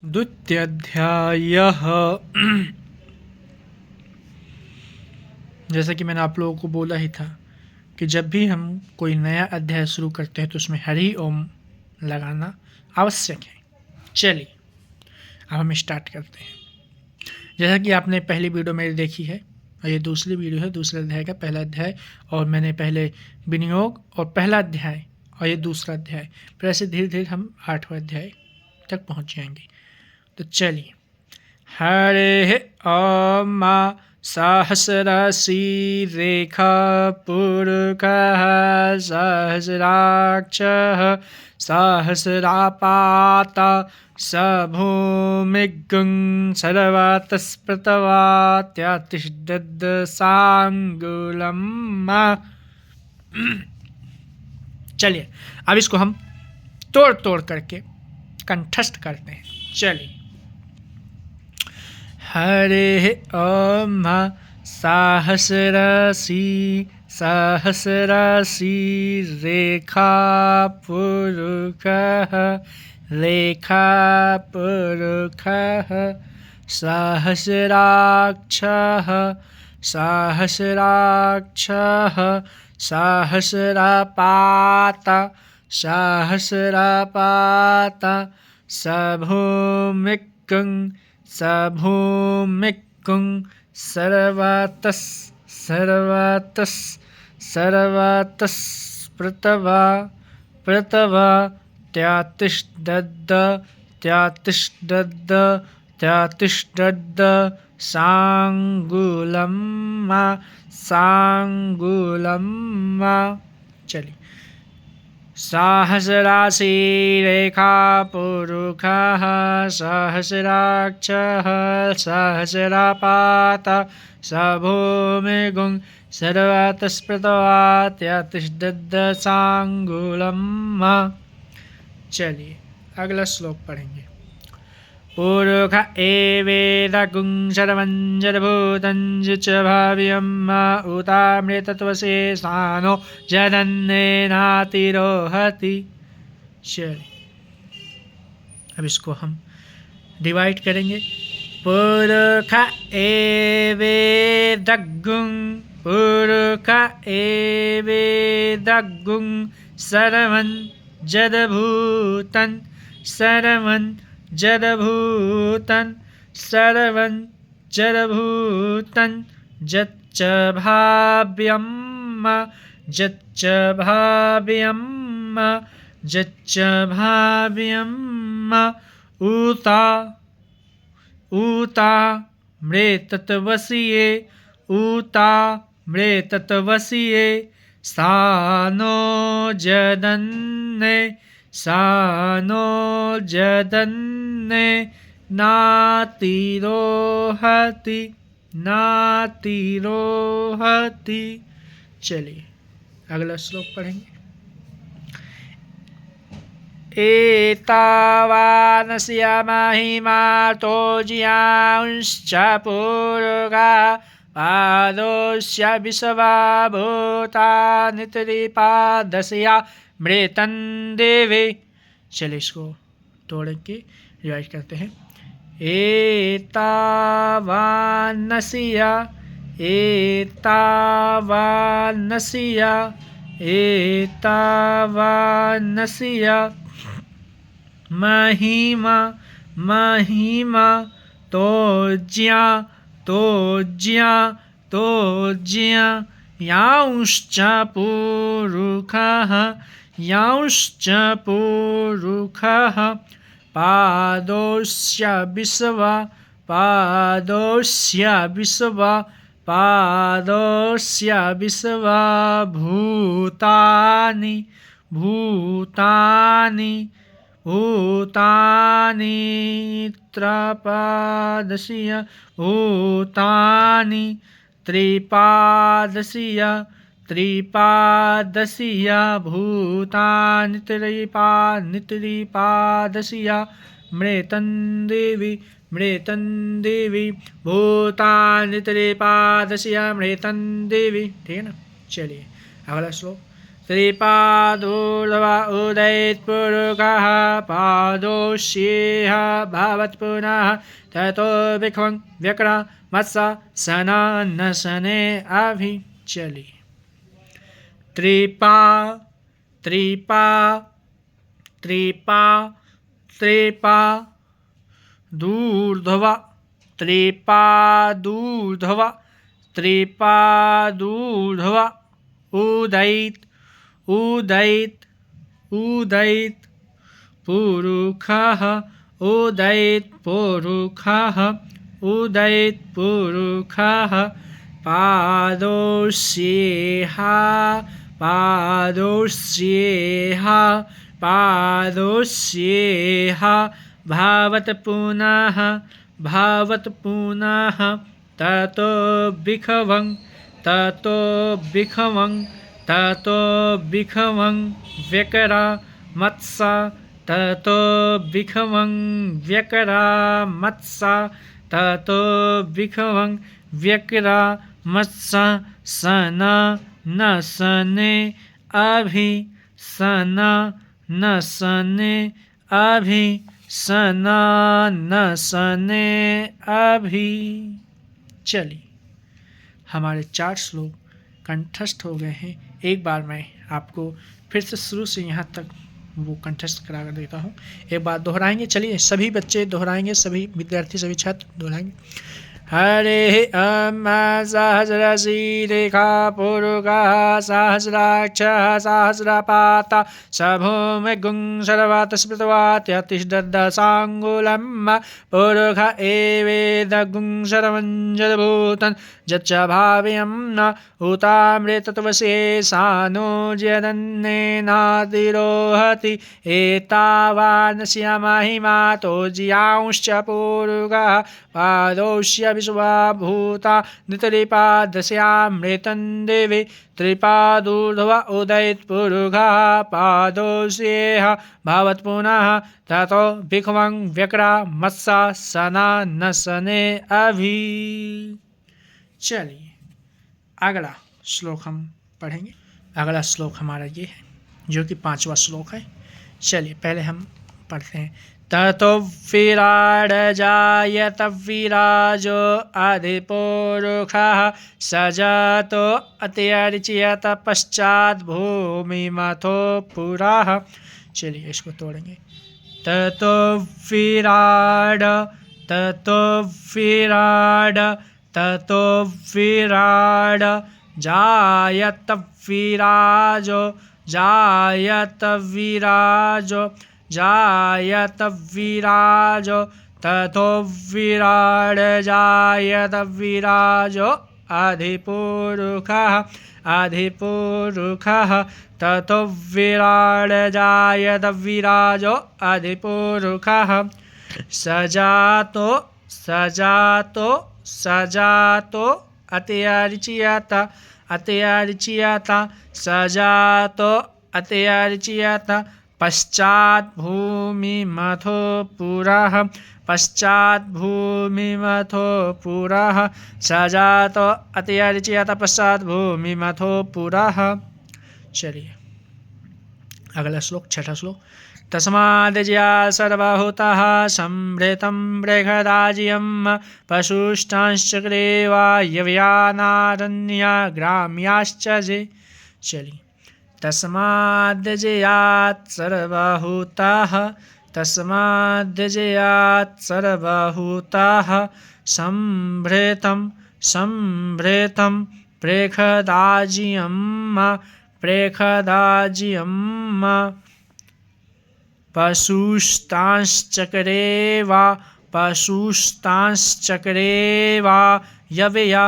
द्वितीयाध्यायः। जैसा कि मैंने आप लोगों को बोला ही था कि जब भी हम कोई नया अध्याय शुरू करते हैं तो उसमें हरि ओम लगाना आवश्यक है। चलिए अब हम स्टार्ट करते हैं। जैसा कि आपने पहली वीडियो मेरी देखी है और ये दूसरी वीडियो है दूसरे अध्याय का पहला अध्याय, और मैंने पहले विनियोग और पहला अध्याय और ये दूसरा अध्याय, फिर ऐसे धीरे धीरे हम 8वां अध्याय तक पहुंच जाएंगे। तो चलिए, हरे ओम सहस्रशी रेखा पुरुषः सहस्राक्षः सहस्रापात स भूमिगं सर्वतस्पृतवात्यातिष्ठद्साङ्गुलं। चलिए अब इसको हम तोड़ तोड़ करके कंठस्थ करते हैं। चलिए, हरे ओम सहस्रशी सहस्रशी रेखा पुरुषः रेखा पुरुषः सहस्राक्षः सहस्राक्षः सहस्रपात सहस्रपात सभूमिगं सभूमिगं सर्वतस्पृतवा पृतवा त्यातिष्ठद्द साङ्गुलं साङ्गुलं। चलिए, सहस्राशी रेखा पुरुषः सहस्राक्षः सहस्रपात स भूमिगुं सर्वतस्पृतवात्यातिष्ठद्साङ्गुलं। चलिए अगला श्लोक पढ़ेंगे। पुरुष एवेदगुं सर्वं जडभूतं च भाव्यं उतामृतत्वशेषानो जदन्नेनातिरोहति। चलिए अब इसको हम डिवाइड करेंगे। पुरुष एवेदगुं पुरुष एवेदगुं सर्वं जडभूतं सर्वं जडभूतं सर्वं जडभूतं जच्च भाव्यं जच्च भाव्यं जच्च भाव्यं उता उता मृतत्वसीये उता मृतत्वसीये सानो जदन्ने सानो जदन्ने नातिरोहति नातिरोहति। चलिए अगला श्लोक पढ़ेंगे। एतावानस्य महिमा तोज्यांश्च पुरुषा पादोस्य विश्वभूतानि त्रिपादस्या मृतं देवे। चलिए इसको तोड़ के रिवाइज करते हैं। एतावानस्य एतावानस्य एतावानस्य महिमा महिमा तोज्या तोज्या तोज्या यांश्च पुरुषः यांश्च पुरुषः पादोस्य विश्वा पादोस्य विश्वा पादोस्य विश्वा भूतानि भूतानि भूतानि त्रपादस्य भूतानि त्रिपादस्य त्रिपादस्य भूतानि त्रिपादस्य मृतं देवी मृतं देवी भूतानि त्रिपादस्य मृतं देवी। ठीक है ना। चलिए अगला श्लोक। त्रिपादूर्ध्व उदयत्पुरुषः पादोष्येह भवत् पुनः ततो विख्वं व्यक्रमत्सा सना न सने अभि। चलिए त्रिपा त्रिपा त्रिपा त्रिपा दूर्ध्व त्रिपादूर्ध्व त्रिपादूर्ध्व उदैत् उदैत् उदैत् पुरुषः उदैत् पुरुषः उदैत् पुरुषः पादोष्येह पादोष्येह पादोष्येह भवत् पुनः भवत् पुनः ततो विख्वं ततो विख्वं ततो विख्वं व्यक्रमत्सा ततो विख्वं व्यक्रमत्सा ततो विख्वं व्यक्रमत्सा सना न सने अभि सना न सने अभि सना न सने अभि। चलिए हमारे 4 श्लोक कंठस्थ हो गए हैं। एक बार मैं आपको फिर से शुरू से यहाँ तक वो कंठस्थ करा देता हूँ। एक बार दोहराएंगे। चलिए सभी बच्चे दोहराएंगे, सभी विद्यार्थी सभी छात्र दोहराएंगे। हरे सहस्रशीरेखा पुरुषः सहस्राक्षः सहस्रपाता सभूमिगुं सर्वातस्मृतवात्यतिष्ठदशाङ्गुलं पुरुष एवेदगुं सर्वञ्जभूतं यच्च भाव्यं न उतामृतत्वशेषानो यदन्नेनातिरोहति एतावानस्यमहिमातो जियांश्च पुरुषः पादोष्य विश्वभूता नितरिपादस्यामृतं देवी त्रिपादूर्ध्व उदयत्पुरुषः पादोष्येह भवत् पुनः ततो विख्वं व्यक्रमत्सा सना न सने अभि। चलिए अगला श्लोक हम पढ़ेंगे। अगला श्लोक हमारा ये है जो कि 5वां श्लोक है। चलिए पहले हम पढ़ते हैं। ततो विराड जायत विराजो अधिपुरुषः सजातो अत्यर्च्यत पश्चात् भूमिमथो पुरः। चलिए इसको तोड़ेंगे। ततो विराड ततो विराड ततो विराड जायत विराजो जायत विराजो जायत विराजो ततो विराड जायत विराजो अधिपुरुषः अधिपुरुषः ततो विराड जायत विराजो अधिपुरुषः सजातो सजातो सजातो अत्यर्च्यत अत्यर्च्यत सजातो अत्यर्च्यत पश्चात् भूमिमथो पुरः पश्चात् भूमिमथो पुरः सजातो अत्यर्च्यत पश्चात् भूमिमथो पुरः। चलिए अगला श्लोक 6वां श्लोक। तस्माद्या सर्वभूतः संभृतं बृहदाज्यं पशुष्टांश्चक्रे वायव्यानारण्या ग्राम्याश्च जे। चलिए तस्माद्जयात् सर्वभूतः तस्माद्जयात् सर्वभूतः संभृतं संभृतं बृहदाज्यं बृहदाज्यं पशुष्टांश्चक्रे वा यवया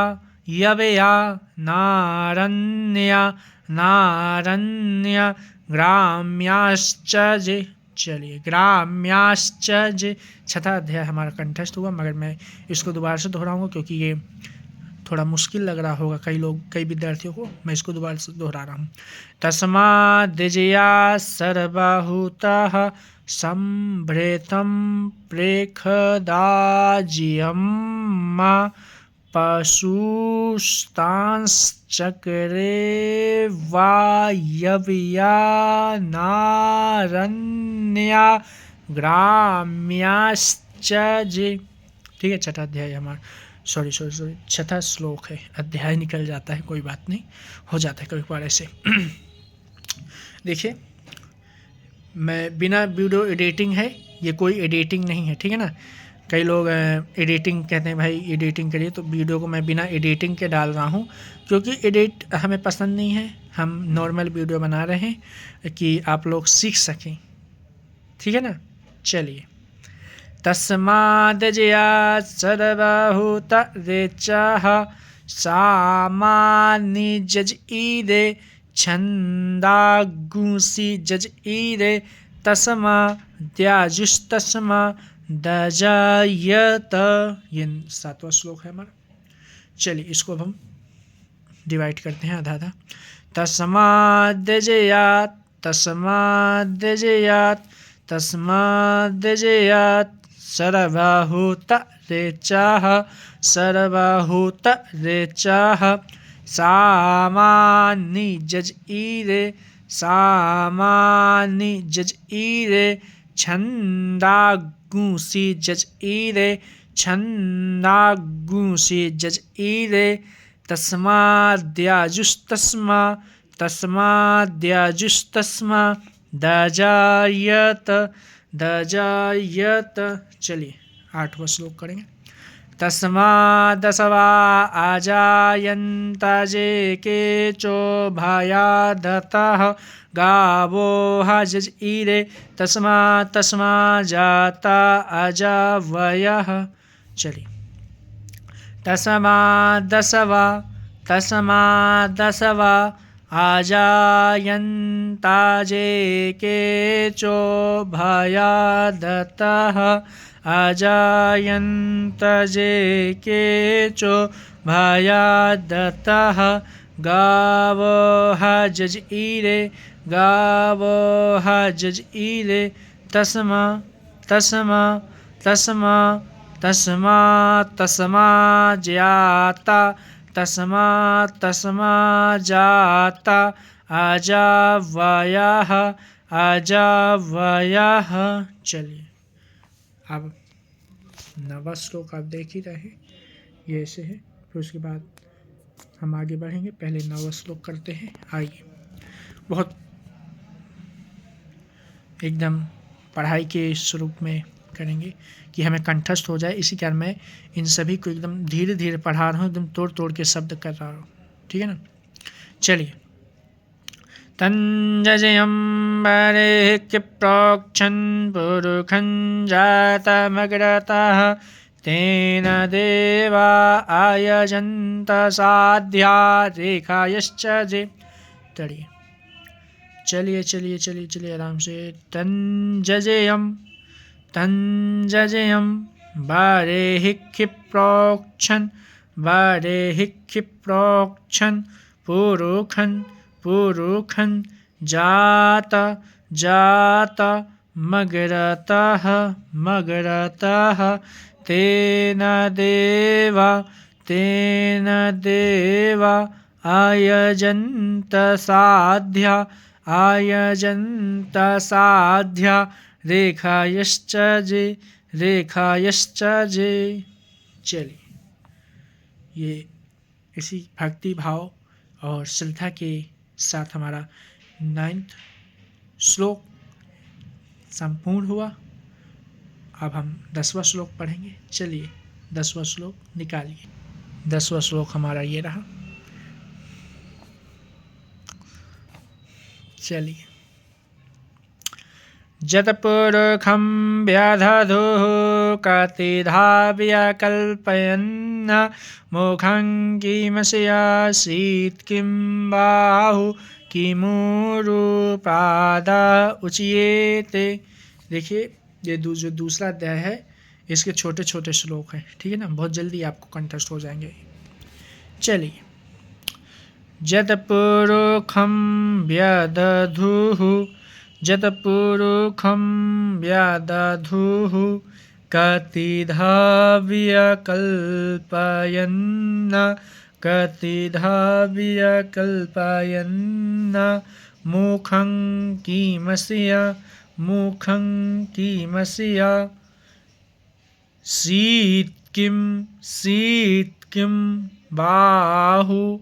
यवया नारण्या नारण्य ग्राम्याश्च जे। चलिए ग्राम्याश्च जे 6वां अध्याय हमारा कंठस्थ हुआ, मगर मैं इसको दोबारा से दोहराऊंगा क्योंकि ये थोड़ा मुश्किल लग रहा होगा कई विद्यार्थियों को। मैं इसको दोबारा से दोहरा रहा हूँ। तस्माद्जया सर्वभूतः संभृतं प्रेखदाज्यं पशुस्तांश्चक्रे वायव्या नारण्या ग्राम्याश्च जे। ठीक है, छठा अध्याय हमारा, सॉरी छठा श्लोक है, अध्याय निकल जाता है, कोई बात नहीं, हो जाता है कभी कभार ऐसे। देखिए, मैं बिना वीडियो एडिटिंग है, ये कोई एडिटिंग नहीं है, ठीक है ना। कई लोग एडिटिंग कहते हैं, भाई एडिटिंग करिए, तो वीडियो को मैं बिना एडिटिंग के डाल रहा हूँ, क्योंकि एडिट हमें पसंद नहीं है। हम नॉर्मल वीडियो बना रहे हैं कि आप लोग सीख सकें, ठीक है ना। चलिए, तस्मादजया सर्वभूत रेचः सामानि जज ईदे छंदागुंसी जज ईदे तस्मा द्याजुस्तस्मा दजायत। ये 7वां श्लोक है हमारा। चलिए, इसको अब हम डिवाइड करते हैं आधा आधा। तस्माद्यजयात् तस्माद्यजयात् तस्माद्यजयात् सर्वभूत रेचः सर्वभूत रेचः सामानि जज ईरे सामानि जज ईरे छंदागुंसी जज ईरे छंदागुंसी जज ईरे तस्माद्याजुस्तस्मा तस्माद्याजुस्तस्मा दजायत दजायत। चलिए, 8वां श्लोक करेंगे। तस्मादसवा आजायन्त जे केचो भयादतः गावो जज ईरे तस्मात् तस्मात् जाता अजावयः। चलिए, तस्मादसवा तस्मादसवा आजायन्त जे केचो भयादतः अजायन्त जे केचो भयादतः गावो जज ईरे गावो जज ईरे तस्मा तस्मा तस्मा तस्मा तस्मा जाता तस्मा तस्मा जाता अजावयः अजावयः। चलिए, अब 9वां श्लोक आप देख ही रहे, ये ऐसे है। फिर उसके बाद हम आगे बढ़ेंगे, पहले 9वां श्लोक करते हैं। आइए, बहुत एकदम पढ़ाई के स्वरूप में करेंगे कि हमें कंठस्थ हो जाए, इसी कारण मैं इन सभी को एकदम धीरे धीरे पढ़ा रहा हूँ, एकदम तोड़ तोड़ के शब्द कर रहा हूँ, ठीक है ना। चलिए, तंजयं बरे प्रोक्षन् पुरुखं जातमग्रतः तेन देवा आयजन्त साध्या रेखायश्च जे। चलिए चलिए चलिए चलिए आराम से। तंजयं तंजयं बारेहि क्षिप्रोक्षन् बारेहि क्षिप्रोक्षन् पुरुखन् पुरुखन् जात जात मगरतः मगरतः तेन देवा आयजन्त साध्या आयजन्त साध्या रेखायश्च जे रेखायश्च जे। चलिए, ये इसी भक्ति भाव और श्रद्धा के साथ हमारा 9वां श्लोक संपूर्ण हुआ। अब हम 10वां श्लोक पढ़ेंगे। चलिए, 10वां श्लोक निकालिए। 10वां श्लोक हमारा ये रहा। चलिए, जतपुरुखं व्याधधुः कतिधा कल्पयन् मुखं किमस्यासीत् किं बाहु किमुरुपाद उच्येते। देखिए, ये जो दूसरा अध्याय है, इसके छोटे छोटे श्लोक हैं, ठीक है ना, बहुत जल्दी आपको कंठस्थ हो जाएंगे। चलिए, जतपुरुखं व्याधधुः जतपुरुखं व्याधधुः कतिधा व्यकल्पयन्न कतिधा व्यकल्पयन्न मुखं किमस्य शीत किं बाहु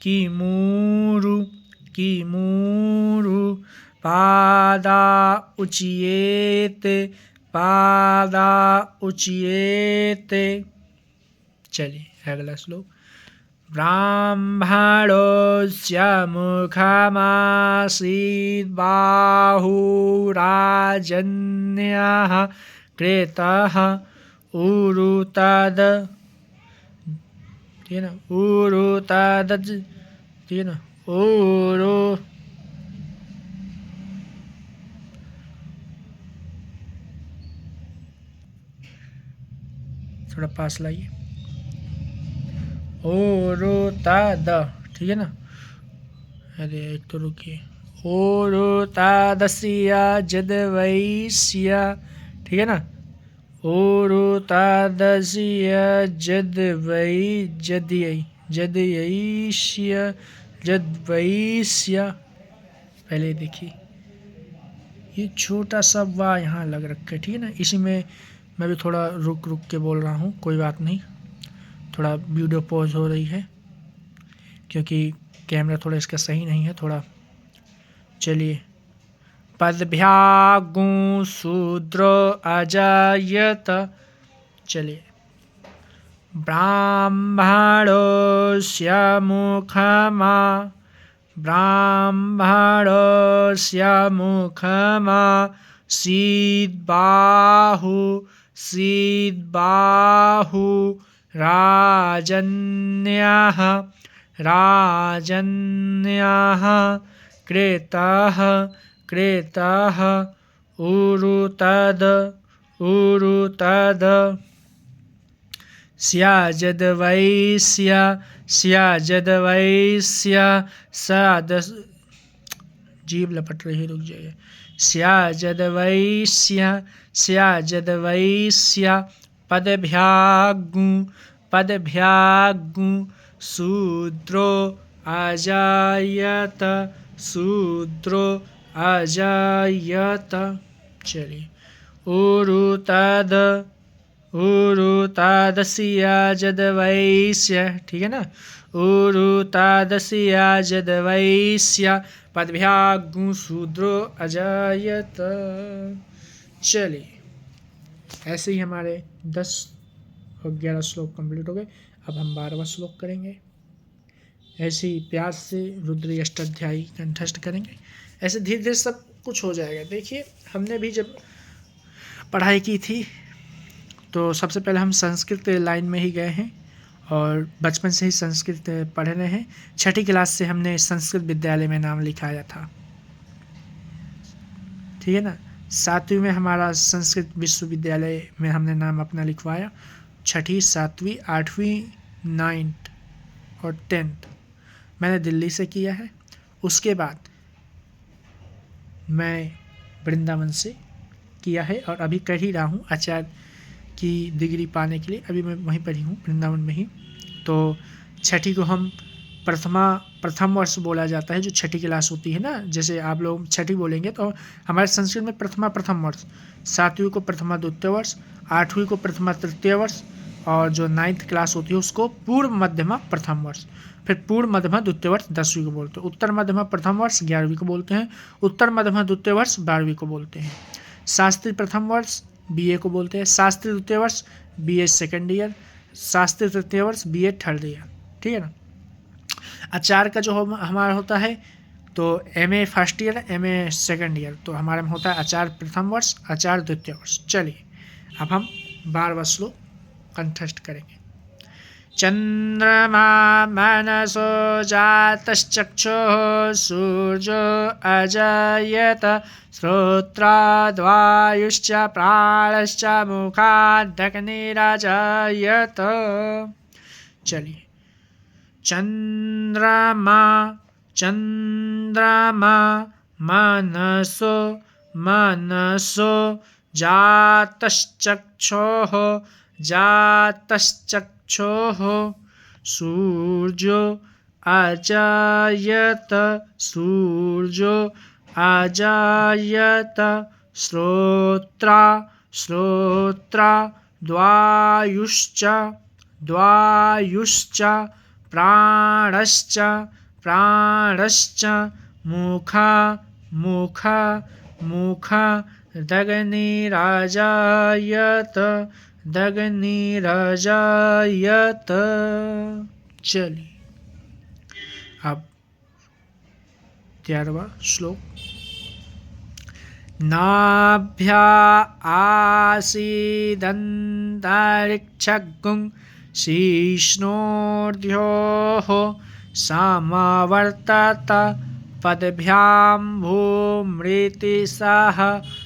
किमूरु पादा उच्येते। चलिए अगला श्लोक। ब्राह्मणोऽस्य मुखमासीत् बाहुराजन्यः क्रेतः थोड़ा पास लाइए। ओरोताद, ठीक है ना। अरे एक तो रुकिए। ओरोतादस्य जदवैस्य, ठीक है ना। ओरोतादस्य जदवैस्य। पहले देखिए ये छोटा सा वाह यहाँ लग रखा है, ठीक है ना। इसी में मैं भी थोड़ा रुक के बोल रहा हूँ, कोई बात नहीं। थोड़ा वीडियो पॉज हो रही है क्योंकि कैमरा थोड़ा इसका सही नहीं है थोड़ा। चलिए। पदभ्यागु शूद्रो अजायत। चलिए। ब्राह्मणोऽस्य मुखमासीद्बाहु राजन्यः क्रेतः उरुतद स्याजदवैस्य जीभ लपट रही है, रुक जाइए। स्याजदवैस्य पदभ्यागु शूद्रो अजायत। चलिए। उरुतादस्य जदवैस्य, ठीक है ना। उरुतादस्य जदवैस्य पदभ्यागु शूद्रो अजायत। चलिए ऐसे ही हमारे 10 और 11 श्लोक कंप्लीट हो गए। अब हम 12वां श्लोक करेंगे। ऐसे ही प्यास से रुद्र अष्टाध्यायी कंठस्थ करेंगे। ऐसे धीरे धीरे सब कुछ हो जाएगा। देखिए हमने भी जब पढ़ाई की थी तो सबसे पहले हम संस्कृत लाइन में ही गए हैं और बचपन से ही संस्कृत पढ़ रहे हैं। 6ठी क्लास से हमने संस्कृत विद्यालय में नाम लिखाया था, ठीक है ना। 7वीं में हमारा संस्कृत विश्वविद्यालय में हमने नाम अपना लिखवाया। 6ठी 7वीं 8वीं 9th और 10th मैंने दिल्ली से किया है। उसके बाद मैं वृंदावन से किया है और अभी कर ही रहा हूँ आचार्य की डिग्री पाने के लिए। अभी मैं वहीं पर ही हूँ, वृंदावन में ही। तो 6ठी को हम प्रथम वर्ष बोला जाता है, जो 6ठी क्लास होती है ना। जैसे आप लोग 6ठी बोलेंगे तो हमारे संस्कृत में प्रथम वर्ष, 7वीं को प्रथमा द्वितीय वर्ष, 8वीं को प्रथमा तृतीय वर्ष और जो 9th क्लास होती है उसको पूर्व मध्यमा प्रथम वर्ष, फिर पूर्व मध्यमा द्वितीय वर्ष 10वीं को बोलते हैं। उत्तर मध्यमा प्रथम वर्ष 11वीं को बोलते हैं। उत्तर मध्यमा द्वितीय वर्ष 12वीं को बोलते हैं। शास्त्री प्रथम वर्ष BA को बोलते हैं। शास्त्री द्वितीय वर्ष BA सेकेंड ईयर। शास्त्री तृतीय वर्ष BA थर्ड ईयर, ठीक है ना। आचार्य का जो हमारा होता है तो MA first year, MA second year. तो हमारे में होता है आचार्य प्रथम वर्ष, आचार्य द्वितीय वर्ष। चलिए अब हम 12वां श्लोक कंठस्थ करेंगे। चंद्रमा मनसो जातश्चक्षुः सूर्यो अजायत श्रोत्राद्वायुश्च प्राणश्च मुखादग्निरजायत। चलिए। चंद्रमा मनसो जातश्चक्षुः जातश्चक्षुः सूर्यो अजायत सूर्यो अजायत श्रोत्रा श्रोत्रा द्वायुश्च द्वायुश्च प्राणश्च प्राणश्च मुखा मुखा मुखा दग्निराजायत दग्निराजायत। चलिए अब 11वां श्लोक। नाभ्या आसीदन्तरिक्षगुं शीर्ष्णोर्ध्योः समावर्तत पदभ्यां भूमृति सह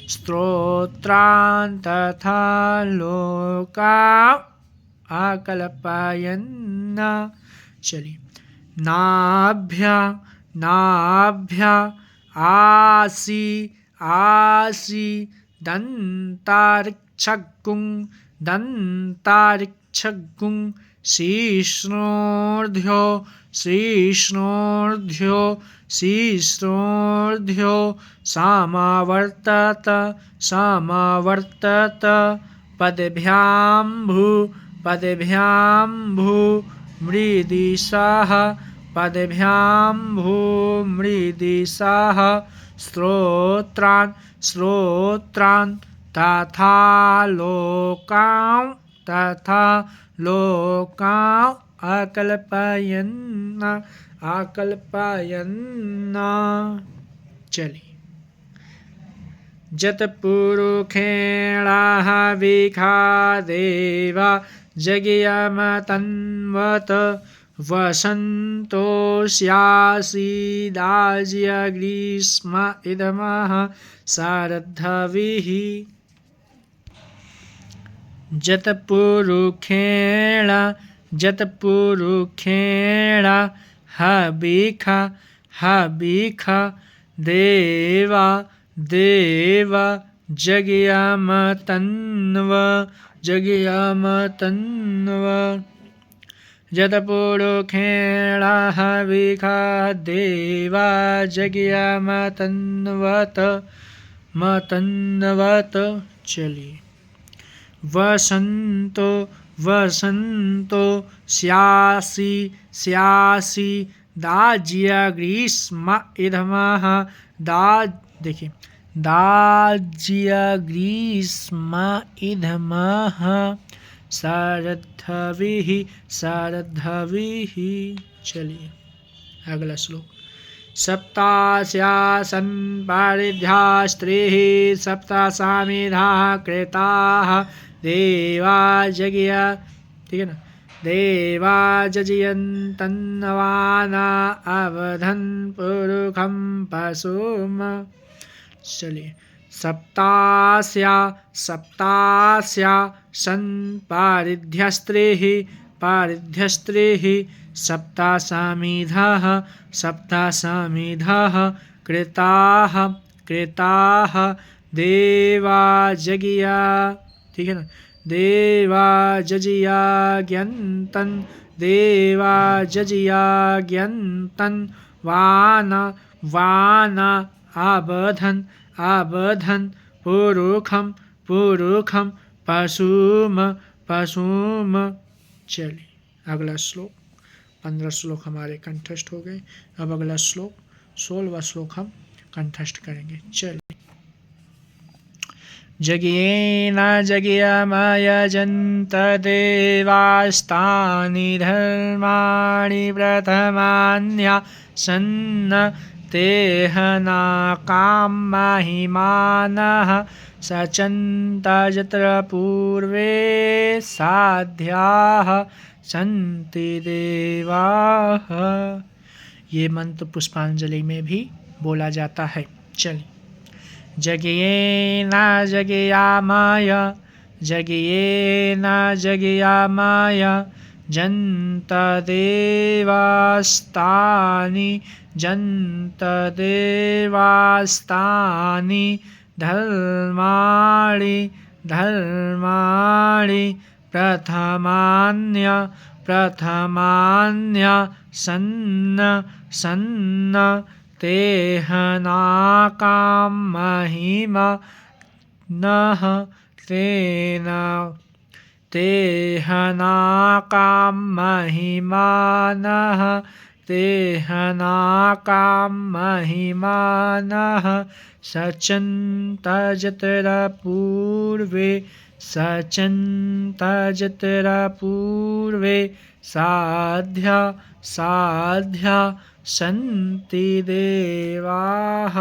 स्तोत्रान् तथा लोका आकल्पयन्। चलिए नाभ्या नाभ्या आसी आसी दन्तारिक्षगुं दन्तारिक्षगुं शीर्ष्णोर्ध्यो शीर्ष्णोर्ध्यो शीर्ष्णोर्ध्यो समावर्तत समावर्तत पदभ्यां भू मृदि सह पदभ्यां भू मृदि सह स्तोत्रान् स्तोत्रान् तथा लोकान् आकल्पयन् आकल्पयन्। चलिए जतपुरुषेणाः विखादेवा जज्ञमतन्वत वसन्तोऽस्यासीदाज्य ग्रीष्म इदमः सारद्धविः। जतपुरुषेण जतपुरुषेण हविखा हविखा देवा देवा जज्ञमतन्व जज्ञमतन्व। जतपुरुषेण हविखा देवा जज्ञमतन्वत मतन्वत। चलिए वसंतो वसंतो स्यासी स्यासी दाज्य ग्रीष्म इदमः देखिए दाज्य ग्रीष्म इदमः सारद्धविः सारद्धविः। चलिए अगला श्लोक। सप्तास्यासन् पारिध्या स्त्रीः सप्तासामिधाः कृताः देवा जज्ञ। ठीक है ना। देवा जजयन्तन्नवाना अवधन् पुरुखं पशुम। चलिए सप्तास्या सप्तास्या सन् पारिध्यस्त्रीः पारिध्यस्त्रीः सप्तासामिधाः सप्तासामिधाः कृताः कृताः देवा जज्ञ। ठीक है ना। देवा जज्ञन्तन् देवा जज्ञन्तन् वाना वाना आबधन् आबधन् पुरुखं पुरुखं पशुम पशुम। चलिए अगला श्लोक। 15 श्लोक हमारे कंठस्थ हो गए। अब अगला श्लोक 16वां श्लोक हम कंठस्थ करेंगे। चलिए जज्ञेन जज्ञमयजन्त देवास्तानि धर्माणि प्रथमान्या सन्न तेहना कामहिमानः सचन्त यत्र पूर्वे साध्याः सन्ति देवाः। ये मंत्र पुष्पांजलि में भी बोला जाता है। चलिए जज्ञेन जज्ञामाय जज्ञेन जज्ञामाय जन्त देवास्तानि जन्त देवास्तानि धर्माणि धर्माणि प्रथमान्य सन्न तेहनाकामहिमनः तेहनाकामहिमानः सचन्तजतरपूर्वे साध्या सन्ति देवाः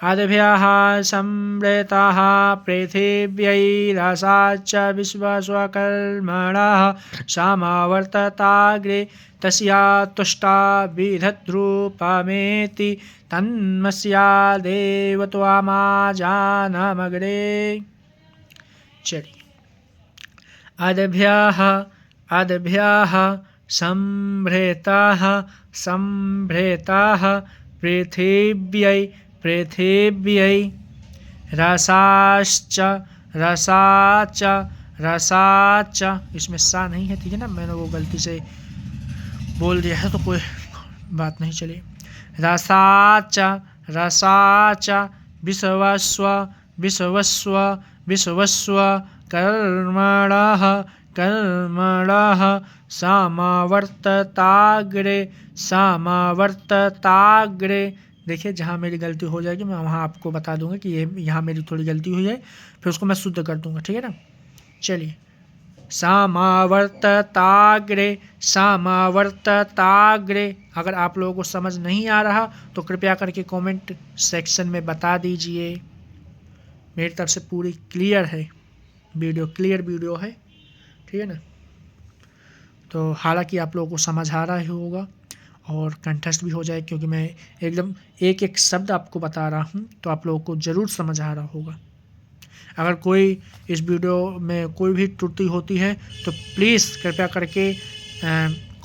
अद्भ्यः संवृताः पृथिव्यैरसाच्च विश्वस्वकर्मणः समावर्तताग्रे तस्या तुष्टा विधद्रूपमेति तन्मस्या देवत्वमाजानमग्रे। चलिए, अद्भ्यः संभृताः पृथिव्यै रसाच, इसमें सा नहीं है, ठीक है ना, मैंने वो गलती से बोल दिया है तो कोई बात नहीं। चलिए, रसाच विश्वस्व कर्मणः समावर्तताग्रे। देखिए, जहाँ मेरी गलती हो जाएगी मैं वहाँ आपको बता दूंगा कि ये यहाँ मेरी थोड़ी गलती हुई है, फिर उसको मैं शुद्ध कर दूंगा, ठीक है ना। चलिए, समावर्तताग्रे। अगर आप लोगों को समझ नहीं आ रहा तो कृपया करके कमेंट सेक्शन में बता दीजिए। मेरी तरफ से पूरी क्लियर है वीडियो है, ठीक है ना। तो हालांकि आप लोगों को समझ आ रहा ही होगा और कंठस्थ भी हो जाए, क्योंकि मैं एकदम एक शब्द आपको बता रहा हूँ, तो आप लोगों को ज़रूर समझ आ रहा होगा। अगर कोई इस वीडियो में कोई भी त्रुटि होती है तो प्लीज़ कृपया करके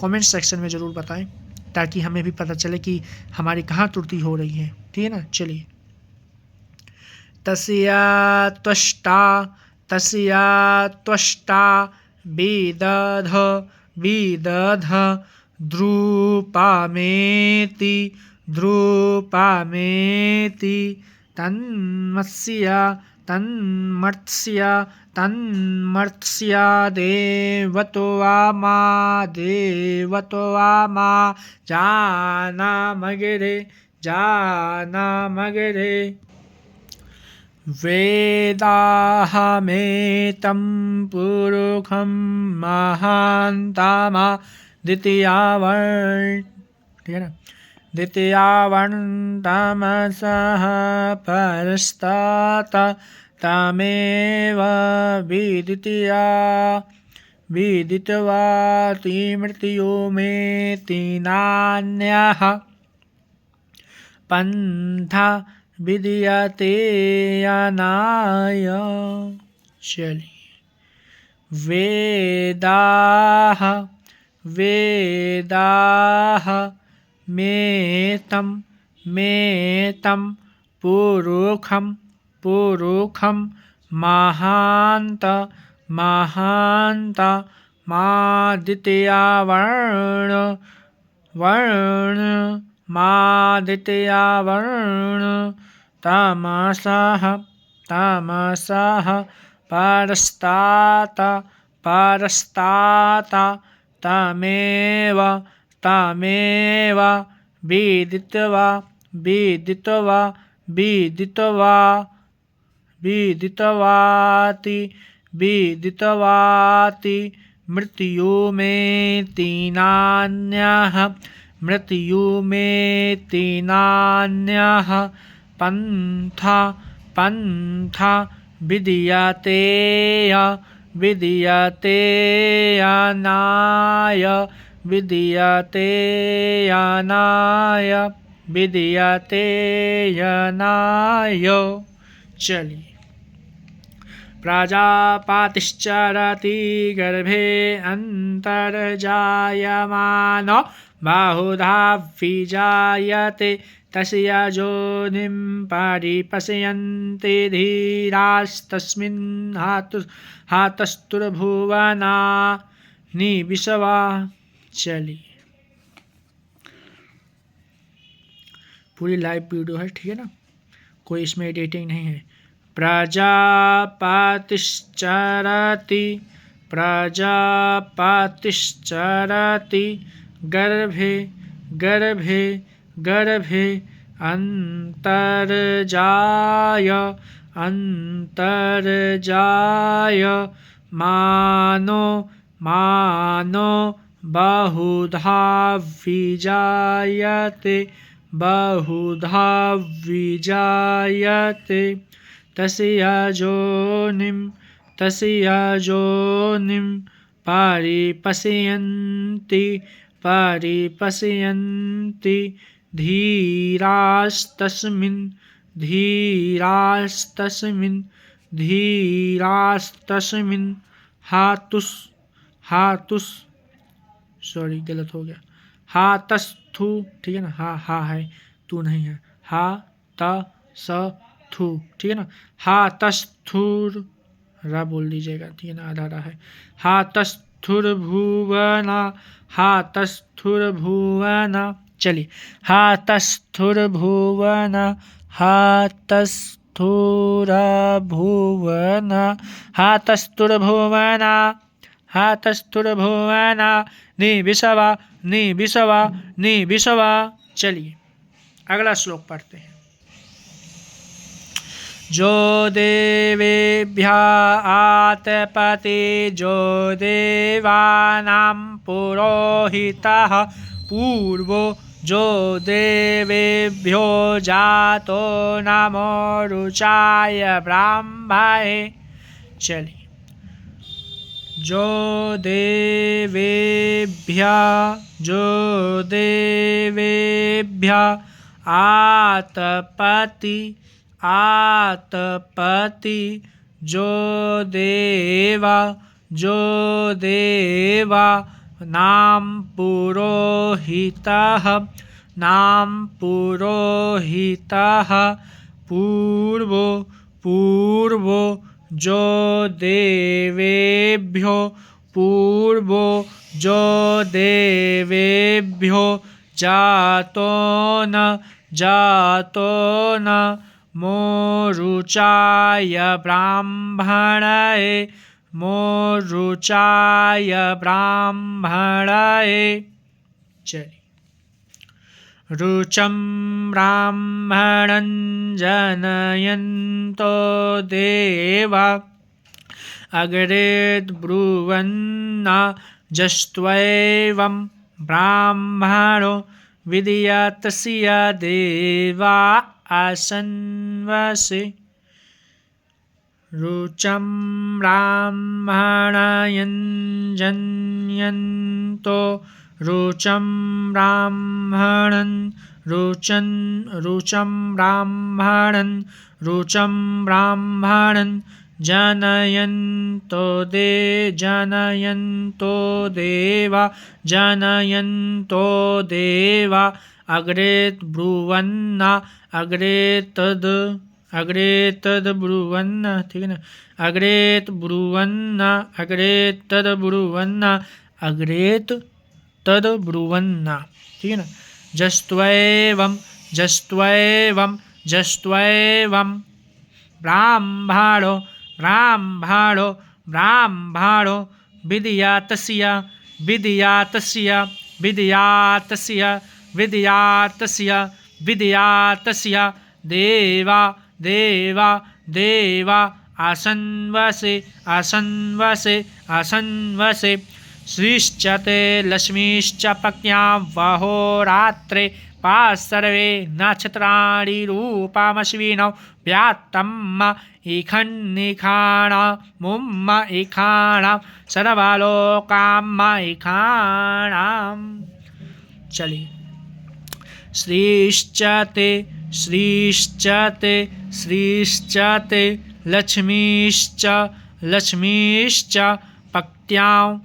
कमेंट सेक्शन में ज़रूर बताएं, ताकि हमें भी पता चले कि हमारी कहाँ त्रुटि हो रही है, ठीक है ना। चलिए, तस्या त्वष्टा विदध ध्रुपामेति तन्मर्त्स्या देवत्वमा जानमग्रे। वेदाहमेतं पुरुषं महान्तमा द्वितीयावर्णतमसः परस्तात् तमेव विदित्वाति मृत्युमेति नान्यः पन्था विद्यते अनाय। चलिए, वेदाः मेतं पुरुषं महान्त मादित्यावर्ण तमसः परस्तात् तमेव विदित्वाति मृत्युमेति नान्यः पन्था विद्यते अनाय। चलिए, प्रजापतिश्चरति गर्भे अन्तर्जायमानो बहुधा विजायते तस्य योनिं परिपश्यन्ति धीरास्तस्मिन् हातस्तुर्भुवनानि विश्वा। चलिए पूरी लाइव वीडियो है, ठीक है ना, कोई इसमें एडिटिंग नहीं है। प्रजापतिश्चरति गर्भे गर्भे गर्भे अंतर्जाय अंतर्जाय मानो मानो बहुधा विजायते बहुधा विजायते तस्य योनिं परिपश्यन्ति धीरास्तस्मिन् हातुस सॉरी गलत हो गया, हातस्थु, ठीक है ना, हा है, तू नहीं है, हा त स थू, ठीक है ना, हातस्थुर रा बोल दीजिएगा, ठीक है ना, आधा है। हातस्थुर्भुवना। चलिए हातस्थुर्भुवना निविशवा। चलिए अगला श्लोक पढ़ते हैं। जो देवेभ्यः आतपते जो देवानां पुरोहितः पूर्वो जो देवेभ्यो जातो नमो रुचाय ब्रह्मणे। चलिए जो देवेभ्यः आतपति जो देवा नाम पुरोहितः पूर्वो जो देवेभ्यो जातो न मोरुचाय ब्राह्मणे। चलिए रुचं ब्राह्मणं जनयन्तो देवा अग्रेद्ब्रुवन्न जस्त्वैवं ब्राह्मणो विदीयतस्य देवा आसन्वसे। रुचं ब्राह्मणं जनयन्तो रुचं ब्राह्मणं जनयन्तो देवा अग्रेतद ब्रुवन्न, ठीक है ना, अग्रेत तद ब्रुवन्ना, ठीक है ना, जस्त्वैवं ब्राह्मणो विदीयतस्य देवा आसन्वसे। श्रीश्च ते लक्ष्मीश्च पत्न्यां वहोरात्रे सर्वे नक्षत्राणि रूपमश्विनौ व्यात्तम् इखन्निखाणामुम्म इखाणां सर्वलोकाम् इखाणाम्। चलिए श्रीश्च ते लक्ष्मीश्च पत्न्यां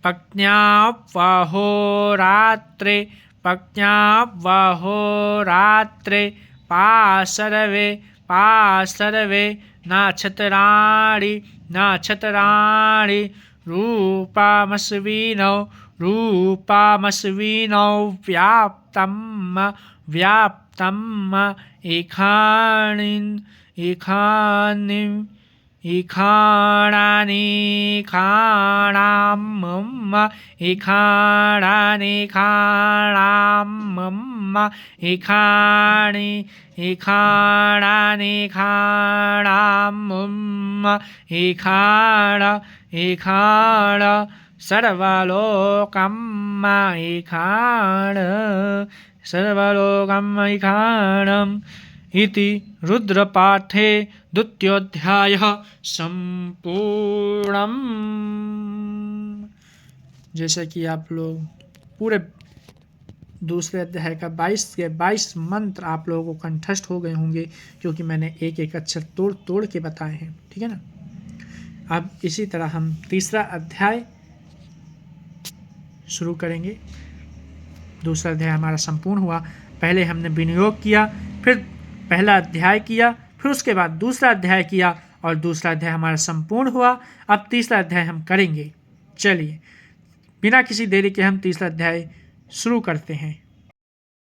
पत्न्यावहोरात्रे पत्न्यावहोरात्रे पाशर्वे पाशर्वे नक्षत्राणि नक्षत्राणि रूपमस्विनौ रूपमस्विनौ व्याप्तं व्याप्तम् इखाणीं इखाणानि खाणाम् इखाणानि खाणाम् इखाणि इखाणानि खाणाम् इखाण इखाण सर्वलोकम् इखाण सर्वलोकम् इखाणम् इति रुद्रपाठे द्वितीयोऽध्यायः संपूर्णम्। जैसे कि आप लोग पूरे दूसरे अध्याय का 22 मंत्र आप लोगों को कंठस्थ हो गए होंगे, क्योंकि मैंने एक एक अक्षर तोड़ तोड़ के बताए हैं। ठीक है ना। अब इसी तरह हम तीसरा अध्याय शुरू करेंगे। दूसरा अध्याय हमारा संपूर्ण हुआ। पहले हमने विनियोग किया, फिर पहला अध्याय किया, फिर उसके बाद दूसरा अध्याय किया और दूसरा अध्याय हमारा संपूर्ण हुआ। अब तीसरा अध्याय हम करेंगे। चलिए बिना किसी देरी के हम तीसरा अध्याय शुरू करते हैं।